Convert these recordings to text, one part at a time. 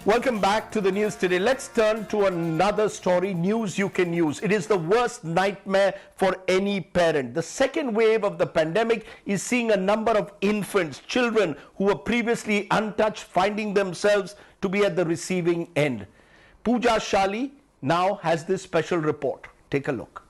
Welcome back to the news today. Let's turn to another story, news you can use. It is the worst nightmare for any parent. The second wave of the pandemic is seeing a number of infants, children who were previously untouched, finding themselves to be at the receiving end. Pooja Shali now has this special report. Take a look.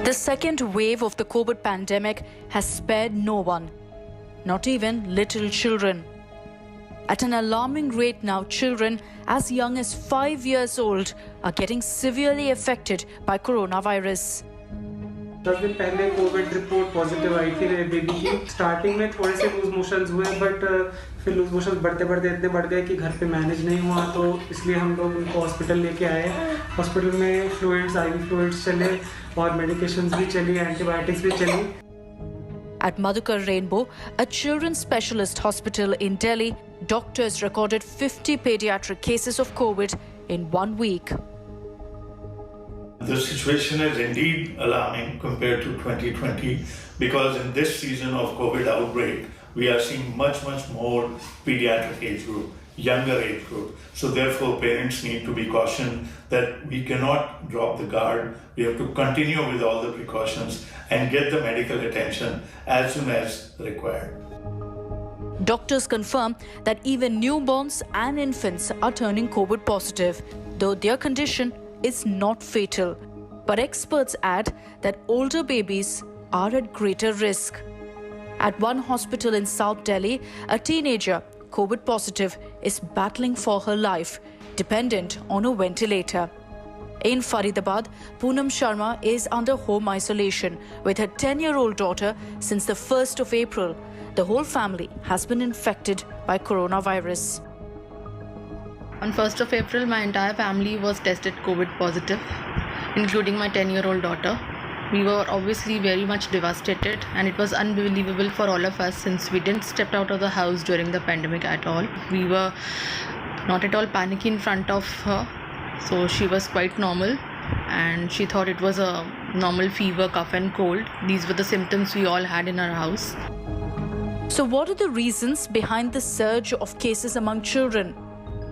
The second wave of the COVID pandemic has spared no one, not even little children. At an alarming rate now, children as young as 5 years old are getting severely affected by coronavirus. 10 दिन पहले Covid report positive आई थी मेरे baby की। Starting में थोड़े से loose motions हुए, but फिर लूज मोशंस बढ़ते बढ़ते इतने बढ़ गए कि घर पे मैनेज नहीं हुआ, तो इसलिए हम लोग उनको हॉस्पिटल लेके आए। हॉस्पिटल में फ्लूइड्स, आईवी फ्लूइड्स चले और मेडिकेशंस भी चली, एंटीबायोटिक्स भी चली। At Madhukar Rainbow, a children's specialist hospital in Delhi, doctors recorded 50 pediatric cases of COVID in 1 week. The situation is indeed alarming compared to 2020 because in this season of COVID outbreak, we are seeing much more pediatric age group, younger age group. So therefore, parents need to be cautioned that we cannot drop the guard. We have to continue with all the precautions and get the medical attention as soon as required. Doctors confirm that even newborns and infants are turning COVID positive, though their condition is not fatal. But experts add that older babies are at greater risk. At one hospital in South Delhi, a teenager, COVID positive, is battling for her life, dependent on a ventilator. In Faridabad, Poonam Sharma is under home isolation with her 10-year-old daughter since the 1st of April. The whole family has been infected by coronavirus. On 1st of April, my entire family was tested COVID positive, including my 10-year-old daughter. We were obviously very much devastated, and it was unbelievable for all of us since we didn't step out of the house during the pandemic at all. We were not at all panicky in front of her, so she was quite normal and she thought it was a normal fever, cough and cold. These were the symptoms we all had in our house. So what are the reasons behind the surge of cases among children?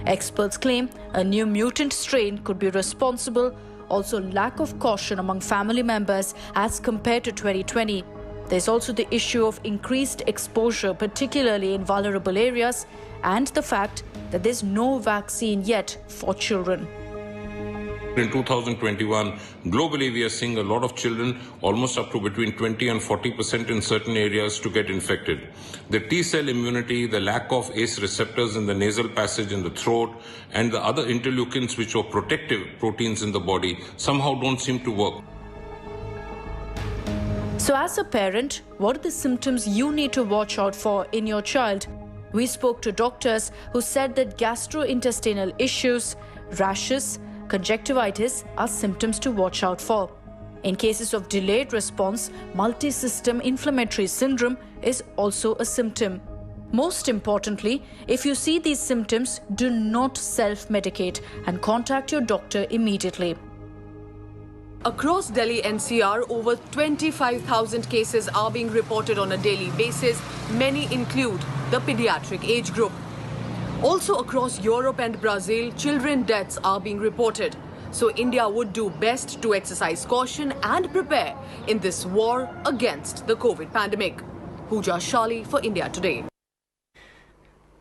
Experts claim a new mutant strain could be responsible, also lack of caution among family members as compared to 2020. There's also the issue of increased exposure, particularly in vulnerable areas, and the fact that there's no vaccine yet for children. In 2021, globally we are seeing a lot of children, almost up to between 20 and 40% in certain areas, to get infected. The T-cell immunity, the lack of ACE receptors in the nasal passage in the throat, and the other interleukins which are protective proteins in the body somehow don't seem to work. So as a parent, what are the symptoms you need to watch out for in your child? We spoke to doctors who said that gastrointestinal issues, rashes, conjunctivitis are symptoms to watch out for. In cases of delayed response, multi-system inflammatory syndrome is also a symptom. Most importantly, if you see these symptoms, do not self-medicate and contact your doctor immediately. Across Delhi NCR, over 25,000 cases are being reported on a daily basis. Many include the pediatric age group. Also across Europe and Brazil, children deaths are being reported. So India would do best to exercise caution and prepare in this war against the COVID pandemic. Pooja Shali for India Today.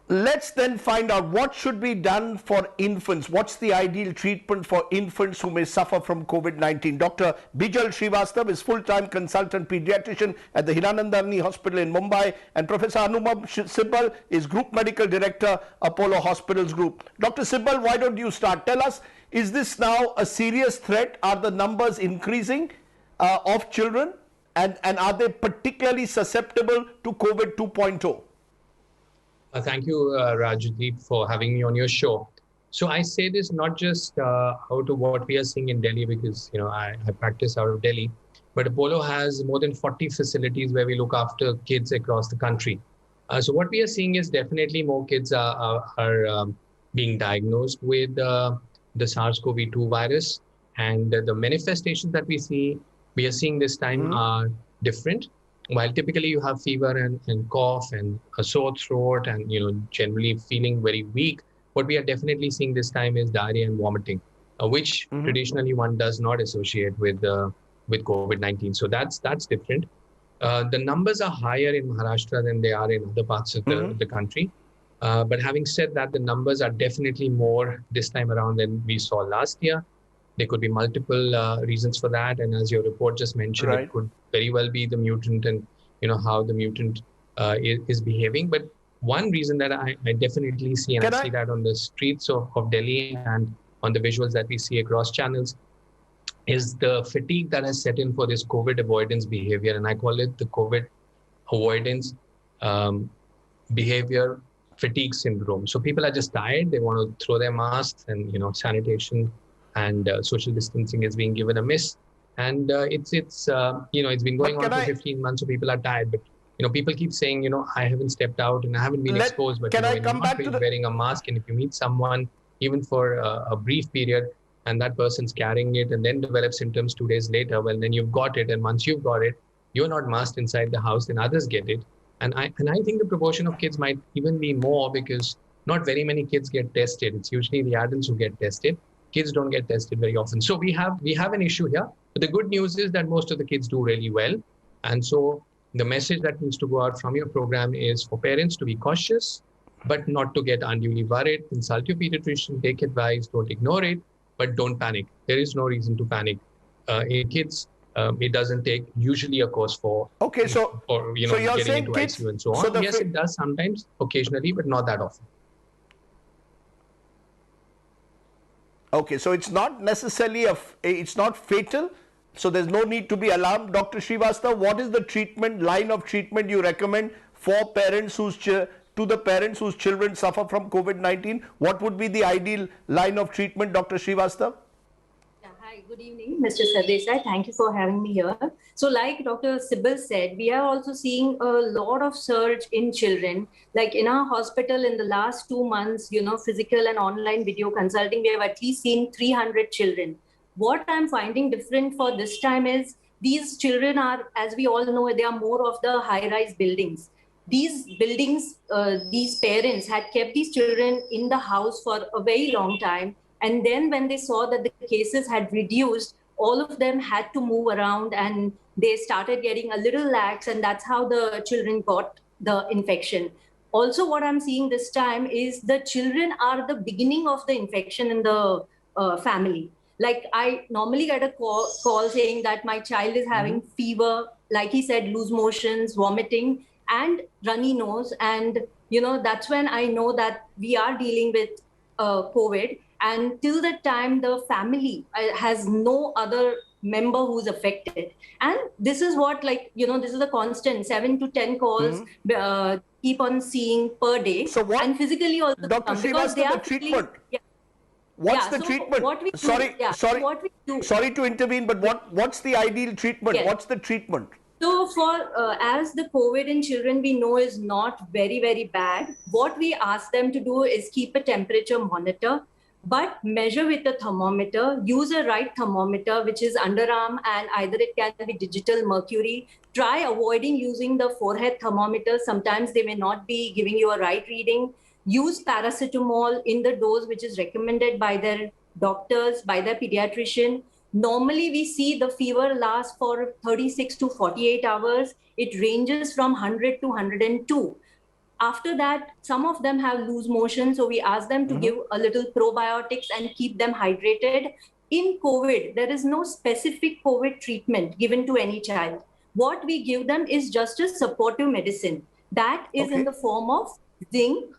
Let's then find out what should be done for infants. What's the ideal treatment for infants who may suffer from COVID-19? Dr. Bijal Srivastava is full-time consultant pediatrician at the Hiranandani Hospital in Mumbai, and Professor Anupam Sibal is Group Medical Director, Apollo Hospitals Group. Dr. Sibal, why don't you start? Tell us, is this now a serious threat? Are the numbers increasing of children? And are they particularly susceptible to COVID 2.0? Thank you, Rajdeep, for having me on your show. So I say this not just out of what we are seeing in Delhi, because I practice out of Delhi, but Apollo has more than 40 facilities where we look after kids across the country. So what we are seeing is definitely more kids are being diagnosed with the SARS-CoV-2 virus. And the manifestations that we are seeing this time are different. While typically you have fever and cough and a sore throat and, generally feeling very weak, what we are definitely seeing this time is diarrhea and vomiting, which traditionally one does not associate with COVID-19. So that's different. The numbers are higher in Maharashtra than they are in other parts of the country. But having said that, the numbers are definitely more this time around than we saw last year. There could be multiple reasons for that. And as your report just mentioned, it could very well be the mutant and, how the mutant is behaving. But one reason that I definitely see, and I see that on the streets of Delhi and on the visuals that we see across channels, is the fatigue that has set in for this COVID avoidance behavior. And I call it the COVID avoidance behavior fatigue syndrome. So people are just tired. They want to throw their masks and, sanitation and social distancing is being given a miss. And it's been going on for 15 months. So people are tired. But, people keep saying, I haven't stepped out and I haven't been exposed. But when you're not wearing a mask, and if you meet someone, even for a brief period, and that person's carrying it and then develops symptoms 2 days later, well, then you've got it. And once you've got it, you're not masked inside the house, then others get it. And I think the proportion of kids might even be more, because not very many kids get tested. It's usually the adults who get tested. Kids don't get tested very often. So we have an issue here. But the good news is that most of the kids do really well. And so the message that needs to go out from your program is for parents to be cautious, but not to get unduly worried. Consult your pediatrician, take advice, don't ignore it, but don't panic. There is no reason to panic. In kids, it doesn't take usually a course for so you're getting saying into kids, ICU and so on. Yes, it does sometimes, occasionally, but not that often. Okay, so it's not necessarily it's not fatal. So there's no need to be alarmed. Dr. Srivastava, what is the line of treatment you recommend for parents whose children suffer from COVID-19? What would be the ideal line of treatment, Dr. Srivastava? Hi, good evening, Mr. Sardesai. Thank you for having me here. So like Dr. Sibal said, we are also seeing a lot of surge in children. Like in our hospital in the last 2 months, physical and online video consulting, we have at least seen 300 children. What I'm finding different for this time is these children are, as we all know, they are more of the high-rise buildings. These buildings, these parents had kept these children in the house for a very long time. And then when they saw that the cases had reduced, all of them had to move around and they started getting a little lax, and that's how the children got the infection. Also, what I'm seeing this time is the children are the beginning of the infection in the family. Like I normally get a call saying that my child is having fever, like he said, loose motions, vomiting, and runny nose. And, that's when I know that we are dealing with COVID. And till that time, the family has no other member who's affected. And this is what, this is a constant 7 to 10 calls keep on seeing per day. So what, and physically also, Dr. Srivastava, the treatment? What's the treatment? Sorry to intervene, but what's the ideal treatment? Yes. What's the treatment? So as the COVID in children we know is not very, very bad, what we ask them to do is keep a temperature monitor, but measure with a thermometer, use a right thermometer, which is underarm, and either it can be digital mercury. Try avoiding using the forehead thermometer. Sometimes they may not be giving you a right reading. Use paracetamol in the dose which is recommended by their doctors, by their pediatrician. Normally, we see the fever lasts for 36 to 48 hours. It ranges from 100 to 102. After that, some of them have loose motion, so we ask them to give a little probiotics and keep them hydrated. In COVID, there is no specific COVID treatment given to any child. What we give them is just a supportive medicine. That is in the form of zinc,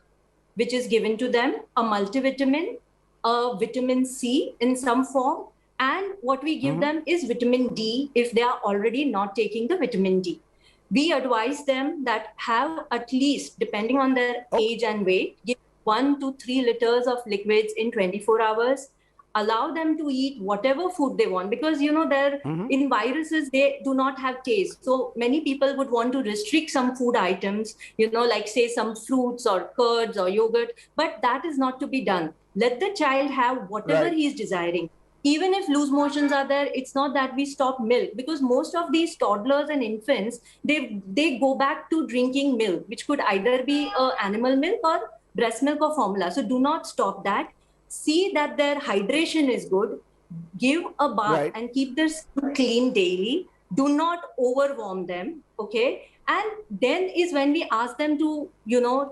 which is given to them, a multivitamin, a vitamin C in some form, and what we give them is vitamin D if they are already not taking the vitamin D. We advise them that have at least, depending on their age and weight, give 1 to 3 liters of liquids in 24 hours. Allow them to eat whatever food they want, because in viruses they do not have taste. So many people would want to restrict some food items, like say some fruits or curds or yogurt, but that is not to be done. Let the child have whatever he is desiring. even if loose motions are there, it's not that we stop milk, because most of these toddlers and infants, they go back to drinking milk, which could either be animal milk or breast milk or formula. So do not stop that. See that their hydration is good. Give a bath and keep their skin clean daily. Do not overwarm them, okay? And then is when we ask them to,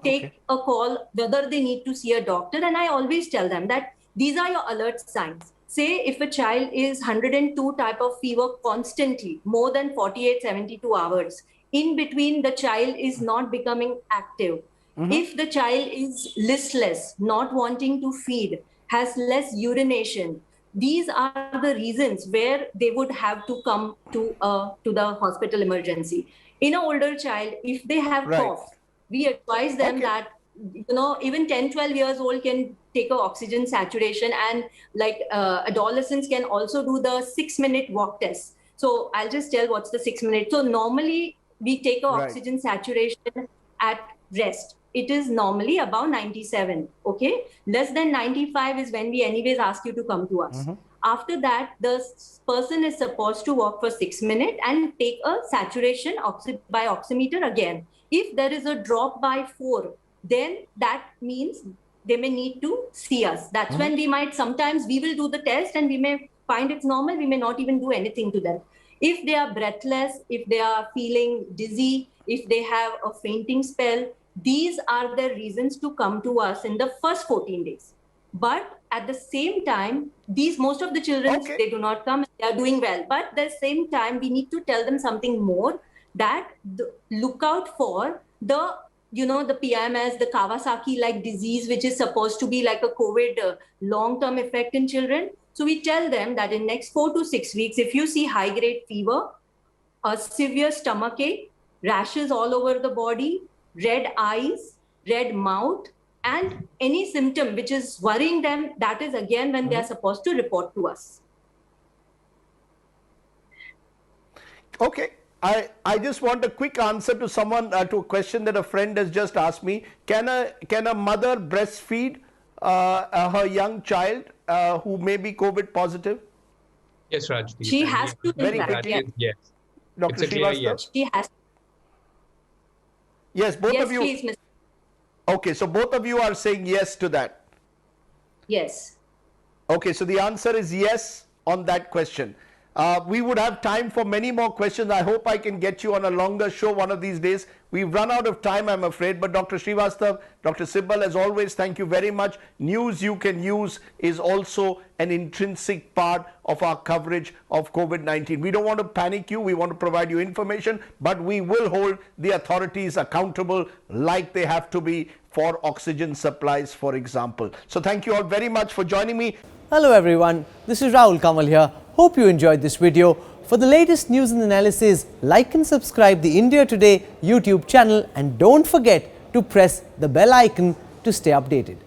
take a call whether they need to see a doctor. And I always tell them that these are your alert signs. Say if a child is 102 type of fever constantly, more than 48, 72 hours, in between the child is not becoming active. If the child is listless, not wanting to feed, has less urination, these are the reasons where they would have to come to the hospital emergency. In an older child, if they have cough, we advise them that, even 10, 12 years old can take an oxygen saturation, and adolescents can also do the 6-minute walk test. So I'll just tell what's the 6 minutes. So normally we take an oxygen saturation at rest. It is normally above 97, okay? Less than 95 is when we anyways ask you to come to us. After that, the person is supposed to walk for 6 minutes and take a saturation by oximeter again. If there is a drop by 4, then that means they may need to see us. That's when we might, sometimes we will do the test and we may find it's normal, we may not even do anything to them. If they are breathless, if they are feeling dizzy, if they have a fainting spell, these are the reasons to come to us in the first 14 days. But at the same time, most of the children, they do not come, they are doing well. But at the same time, we need to tell them something more, that look out for the PMS, the Kawasaki-like disease, which is supposed to be like a COVID long-term effect in children. So we tell them that in next 4 to 6 weeks, if you see high-grade fever, a severe stomachache, rashes all over the body, red eyes, red mouth, and any symptom which is worrying them, that is again when they are supposed to report to us. Okay. I just want a quick answer to someone, to a question that a friend has just asked me. Can a mother breastfeed her young child who may be COVID positive? Yes, Raj. She has to. Very quickly. Yes. Dr. Srivastava? Yes. She has. Yes, both of you. Please, Mr. Okay, so both of you are saying yes to that. Yes. Okay, so the answer is yes on that question. We would have time for many more questions. I hope I can get you on a longer show one of these days. We've run out of time, I'm afraid. But Dr. Srivastava, Dr. Sibal, as always, thank you very much. News you can use is also an intrinsic part of our coverage of COVID-19. We don't want to panic you. We want to provide you information. But we will hold the authorities accountable like they have to be for oxygen supplies, for example. So thank you all very much for joining me. Hello everyone, this is Rahul Kamal here. Hope you enjoyed this video. For the latest news and analysis, like and subscribe the India Today YouTube channel, and don't forget to press the bell icon to stay updated.